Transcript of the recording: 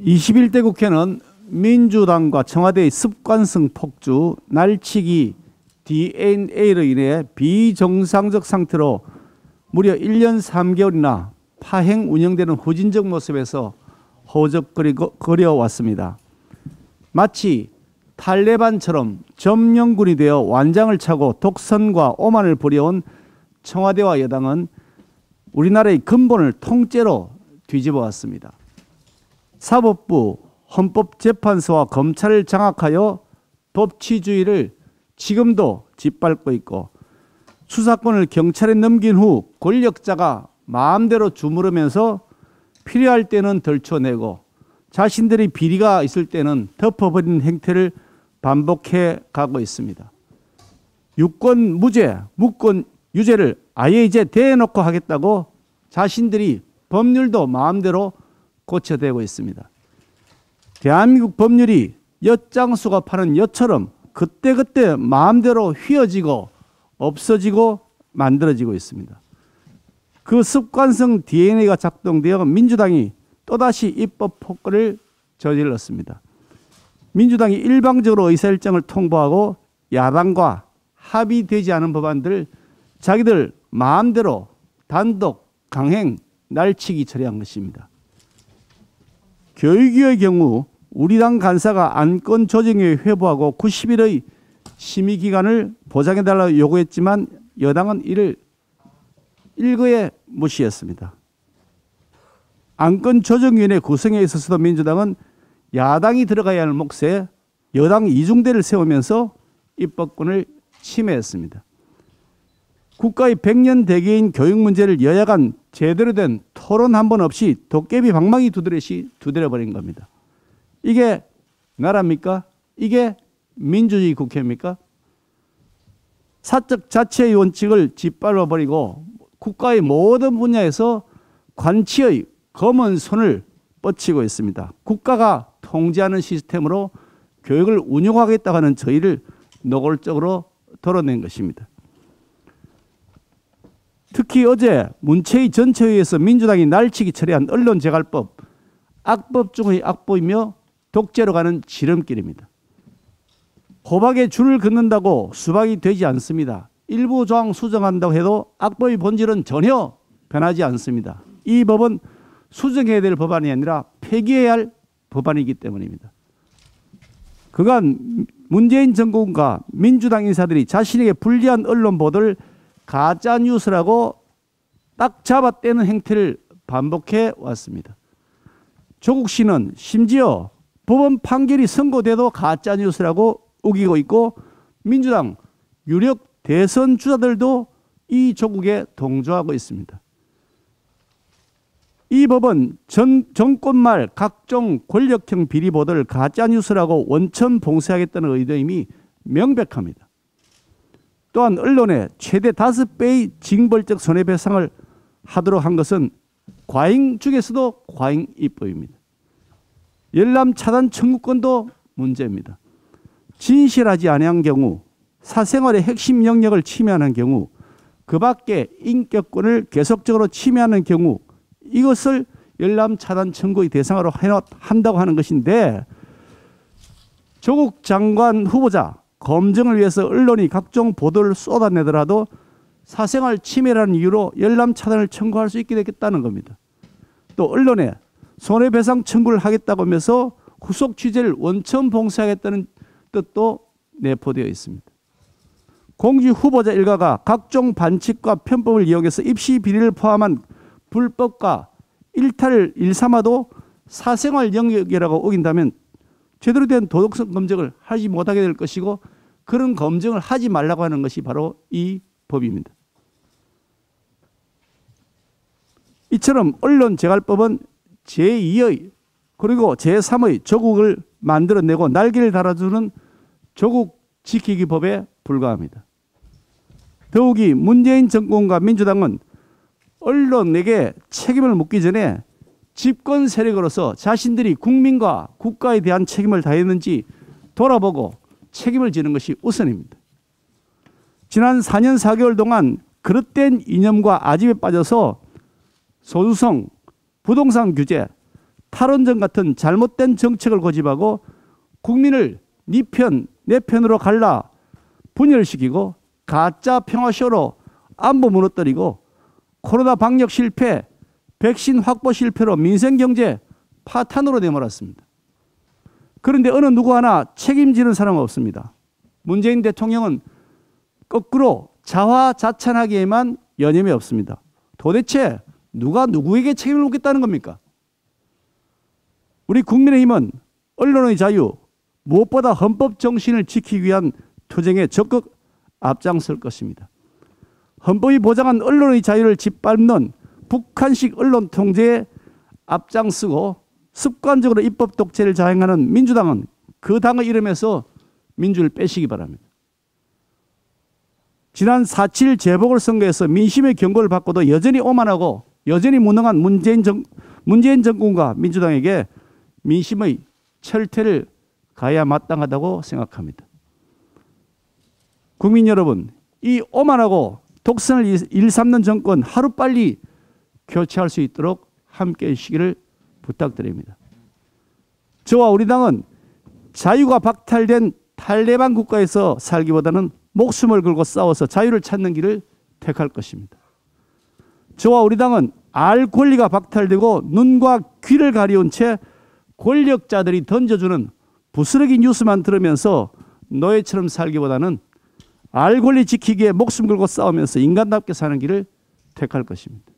(21대) 국회는 민주당과 청와대의 습관성 폭주, 날치기, DNA로 인해 비정상적 상태로 무려 1년 3개월이나 파행 운영되는 후진적 모습에서 허우적거려 왔습니다. 마치 탈레반처럼 점령군이 되어 완장을 차고 독선과 오만을 부려온 청와대와 여당은 우리나라의 근본을 통째로 뒤집어 왔습니다. 사법부, 헌법재판소와 검찰을 장악하여 법치주의를 지금도 짓밟고 있고, 수사권을 경찰에 넘긴 후 권력자가 마음대로 주무르면서 필요할 때는 덜쳐내고 자신들이 비리가 있을 때는 덮어버리는 행태를 반복해 가고 있습니다. 유권 무죄, 무권 유죄를 아예 이제 대놓고 하겠다고 자신들이 법률도 마음대로 고쳐대고 있습니다. 대한민국 법률이 엿장수가 파는 엿처럼 그때그때 마음대로 휘어지고 없어지고 만들어지고 있습니다. 그 습관성 DNA가 작동되어 민주당이 또다시 입법 폭거를 저질렀습니다. 민주당이 일방적으로 의사일정을 통보하고 야당과 합의되지 않은 법안들을 자기들 마음대로 단독 강행 날치기 처리한 것입니다. 교육위의 경우 우리 당 간사가 안건 조정위에 회부하고 90일의 심의기간을 보장해달라고 요구했지만 여당은 이를 일거에 무시했습니다. 안건 조정위원회 구성에 있어서도 민주당은 야당이 들어가야 할 몫에 여당 이중대를 세우면서 입법권을 침해했습니다. 국가의 100년 대계인 교육 문제를 여야 간 제대로 된 토론 한 번 없이 도깨비 방망이 두드레시 두드려버린 겁니다. 이게 나라입니까? 이게 민주주의 국회입니까? 사적 자치의 원칙을 짓밟아버리고 국가의 모든 분야에서 관치의 검은 손을 뻗치고 있습니다. 국가가 통제하는 시스템으로 교육을 운영하겠다고 하는 저희를 노골적으로 드러낸 것입니다. 특히 어제 문체위 전체회의에서 민주당이 날치기 처리한 언론재갈법, 악법 중의 악법이며 독재로 가는 지름길입니다. 호박에 줄을 긋는다고 수박이 되지 않습니다. 일부 조항 수정한다고 해도 악법의 본질은 전혀 변하지 않습니다. 이 법은 수정해야 될 법안이 아니라 폐기해야 할 법안이기 때문입니다. 그간 문재인 정권과 민주당 인사들이 자신에게 불리한 언론 보도를 가짜뉴스라고 딱 잡아떼는 행태를 반복해 왔습니다. 조국 씨는 심지어 법원 판결이 선고돼도 가짜뉴스라고 우기고 있고 민주당 유력 대선 주자들도 이 조국에 동조하고 있습니다. 이 법은 정권 말 각종 권력형 비리 보도를 가짜뉴스라고 원천 봉쇄하겠다는 의도임이 명백합니다. 또한 언론에 최대 5배의 징벌적 손해배상을 하도록 한 것은 과잉 중에서도 과잉 입법입니다. 열람 차단 청구권도 문제입니다. 진실하지 아니한 경우, 사생활의 핵심 영역을 침해하는 경우, 그 밖에 인격권을 계속적으로 침해하는 경우 이것을 열람 차단 청구의 대상으로 한다고 하는 것인데 조국 장관 후보자 검증을 위해서 언론이 각종 보도를 쏟아내더라도 사생활 침해라는 이유로 열람 차단을 청구할 수 있게 되겠다는 겁니다. 또 언론에 손해배상 청구를 하겠다고 하면서 후속 취재를 원천 봉쇄하겠다는 뜻도 내포되어 있습니다. 공직 후보자 일가가 각종 반칙과 편법을 이용해서 입시 비리를 포함한 불법과 일탈을 일삼아도 사생활 영역이라고 어긴다면 제대로 된 도덕성 검증을 하지 못하게 될 것이고 그런 검증을 하지 말라고 하는 것이 바로 이 법입니다. 이처럼 언론재갈법은 제2의 그리고 제3의 조국을 만들어내고 날개를 달아주는 조국 지키기 법에 불과합니다. 더욱이 문재인 정권과 민주당은 언론에게 책임을 묻기 전에 집권 세력으로서 자신들이 국민과 국가에 대한 책임을 다했는지 돌아보고 책임을 지는 것이 우선입니다. 지난 4년 4개월 동안 그릇된 이념과 아집에 빠져서 소수성, 부동산 규제, 탈원전 같은 잘못된 정책을 고집하고 국민을 네 편, 내 편으로 갈라 분열시키고 가짜 평화쇼로 안보 무너뜨리고 코로나 방역 실패, 백신 확보 실패로 민생경제 파탄으로 내몰았습니다. 그런데 어느 누구 하나 책임지는 사람은 없습니다. 문재인 대통령은 거꾸로 자화자찬하기에만 여념이 없습니다. 도대체 누가 누구에게 책임을 묻겠다는 겁니까? 우리 국민의힘은 언론의 자유, 무엇보다 헌법 정신을 지키기 위한 투쟁에 적극 앞장설 것입니다. 헌법이 보장한 언론의 자유를 짓밟는 북한식 언론 통제에 앞장서고 습관적으로 입법 독재를 자행하는 민주당은 그 당의 이름에서 민주를 빼시기 바랍니다. 지난 4.7 재보궐선거에서 민심의 경고를 받고도 여전히 오만하고 여전히 무능한 문재인 정권과 민주당에게 민심의 철퇴를 가야 마땅하다고 생각합니다. 국민 여러분, 이 오만하고 독선을 일삼는 정권 하루빨리 교체할 수 있도록 함께해 주시기를 부탁드립니다. 저와 우리 당은 자유가 박탈된 탈레반 국가에서 살기보다는 목숨을 걸고 싸워서 자유를 찾는 길을 택할 것입니다. 저와 우리 당은 알 권리가 박탈되고 눈과 귀를 가려운 채 권력자들이 던져주는 부스러기 뉴스만 들으면서 노예처럼 살기보다는 알 권리 지키기에 목숨 걸고 싸우면서 인간답게 사는 길을 택할 것입니다.